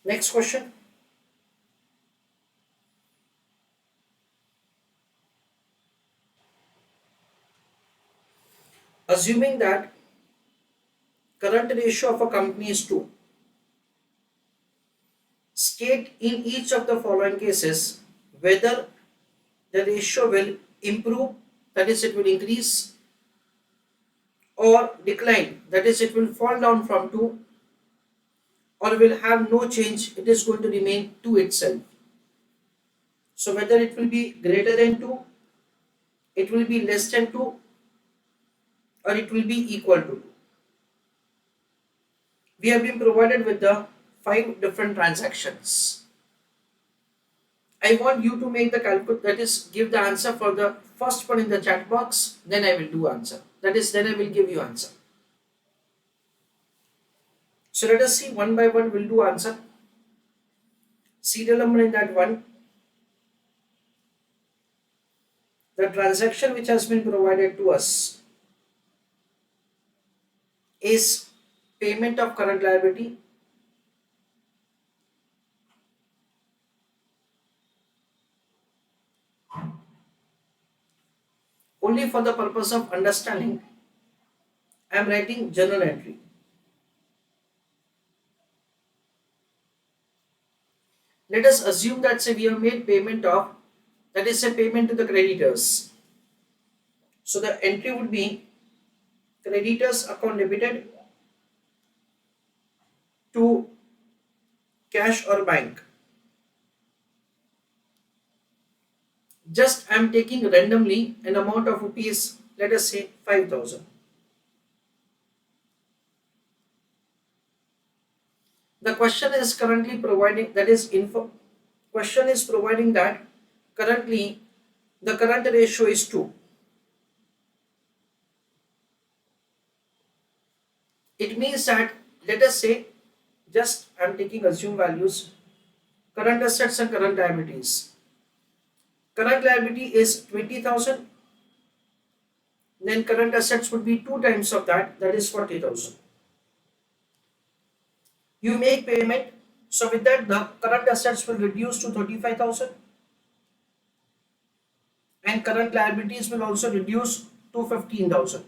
Next question. Assuming that current ratio of a company is 2, state in each of the following cases whether the ratio will improve, that is, it will increase, or decline, that is, it will fall down from 2, or will have no change, it is going to remain 2 itself. So, whether it will be greater than 2, it will be less than 2, or it will be equal to 2. We have been provided with the 5 different transactions. I want you to make the calculate, that is, give the answer for the first one in the chat box, then I will do answer. That is, then I will give you answer. So let us see one by one, we'll do answer. Serial number in that one, the transaction which has been provided to us is payment of current liability, only for the purpose of understanding. I am writing journal entry. Let us assume that say we have made payment of, that is a payment to the creditors. So the entry would be creditors account debited to cash or bank. Just I am taking randomly an amount of rupees, let us say 5,000. The question is currently providing, that is info, question is providing that currently the current ratio is 2. It means that, let us say, just I am taking assume values, current assets and current liabilities. Current liability is 20,000, then current assets would be 2 times of that, that is 40,000. You make payment, so with that the current assets will reduce to 35,000 and current liabilities will also reduce to 15,000.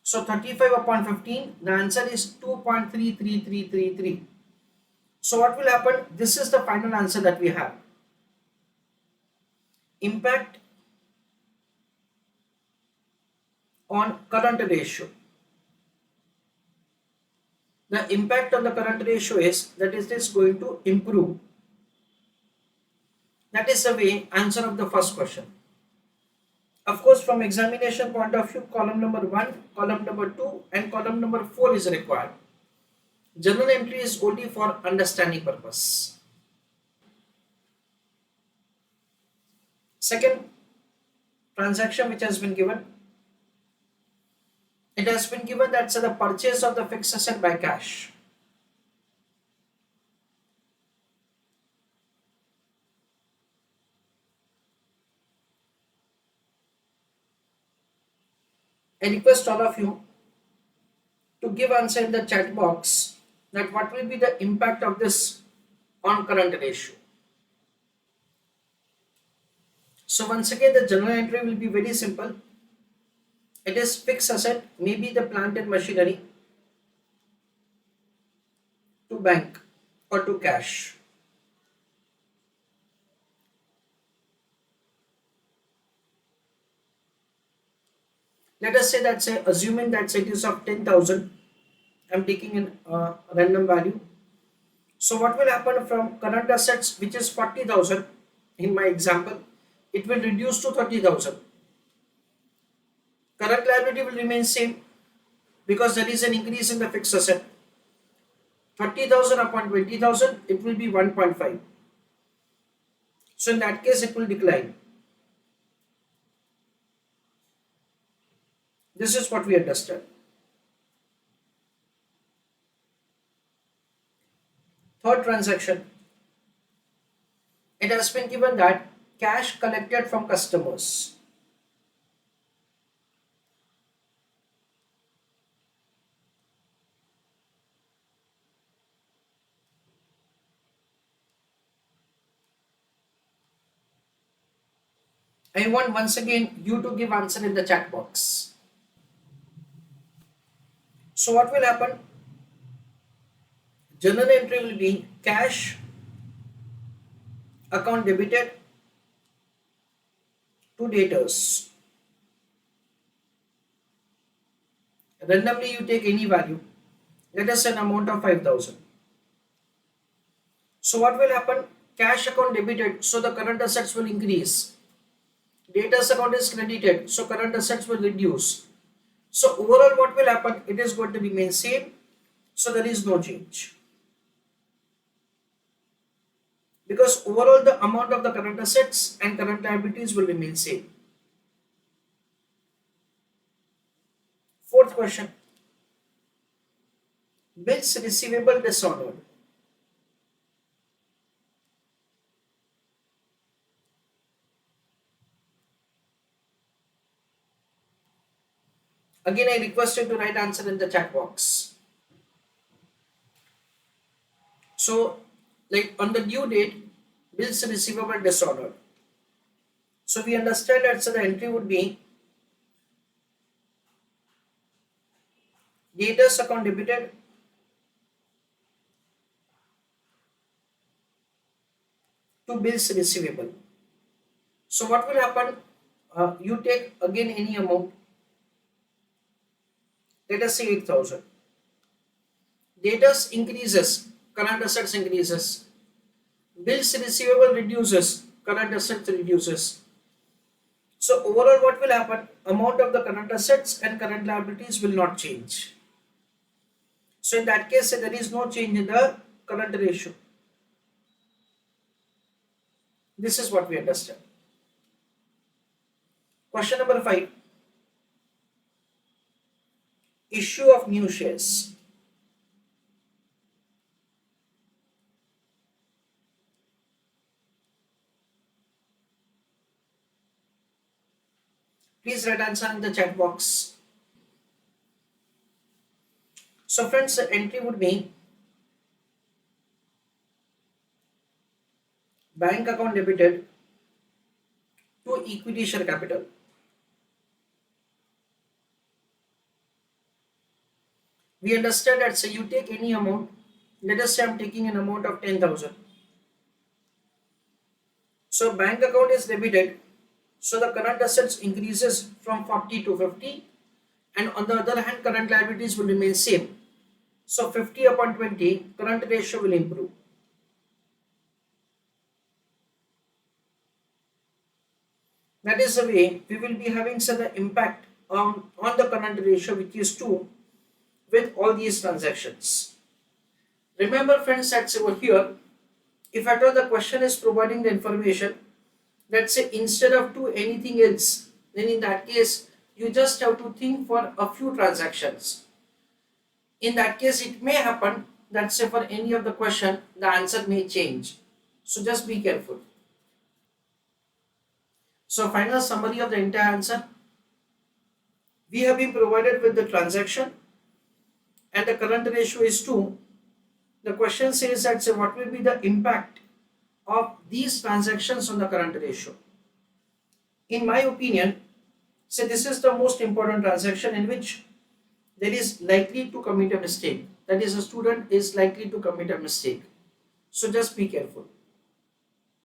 So 35 upon 15, the answer is 2.33333. So what will happen? This is the final answer that we have. Impact on current ratio. The impact on the current ratio is that it is going to improve. That is the way answer of the first question. Of course, from examination point of view, column number 1, column number 2 and column number 4 is required. Journal entry is only for understanding purpose. Second transaction which has been given, it has been given that the purchase of the fixed asset by cash. I request all of you to give answer in the chat box that what will be the impact of this on current ratio. So once again the journal entry will be very simple. It is fixed asset, maybe the plant and machinery, to bank or to cash. Let us say that say assuming that it is of 10,000, I am taking a random value. So what will happen from current assets which is 40,000 in my example, it will reduce to 30,000. Current liability will remain same because there is an increase in the fixed asset. 30,000 upon 20,000, it will be 1.5. So in that case, it will decline. This is what we understand. Third transaction, it has been given that cash collected from customers. I want once again you to give answer in the chat box. So what will happen? Journal entry will be cash account debited to debtors. Randomly you take any value. Let us say an amount of 5,000. So what will happen? Cash account debited, so the current assets will increase. Debtors account is credited, so current assets will reduce. So overall what will happen? It is going to remain same, so there is no change. Because overall the amount of the current assets and current liabilities will remain same. Fourth question. Bills receivable dishonored. Again, I request you to write answer in the chat box. So, like on the due date, bills receivable dishonored. So we understand that so the entry would be debtors account debited to bills receivable. So what will happen? You take again any amount. Let us say 8,000. Debtors increases, current assets increases. Bills receivable reduces, current assets reduces. So overall what will happen? Amount of the current assets and current liabilities will not change. So in that case there is no change in the current ratio. This is what we understand. Question number 5. Issue of new shares. Please write answer in the chat box. So friends, the entry would be bank account debited to equity share capital. We understand that say you take any amount. Let us say I am taking an amount of 10,000. So bank account is debited. So the current assets increases from 40 to 50, and on the other hand current liabilities will remain same. So 50 upon 20, current ratio will improve. That is the way we will be having such an impact on the current ratio, which is 2, with all these transactions. Remember friends that over here, if at all the question is providing the information, let's say instead of 2 anything else, then in that case you just have to think for a few transactions. In that case it may happen that say for any of the question the answer may change. So just be careful. So final summary of the entire answer. We have been provided with the transaction and the current ratio is 2. The question says that say what will be the impact of these transactions on the current ratio. In my opinion, say this is the most important transaction in which there is likely to commit a mistake. That is, a student is likely to commit a mistake. So just be careful.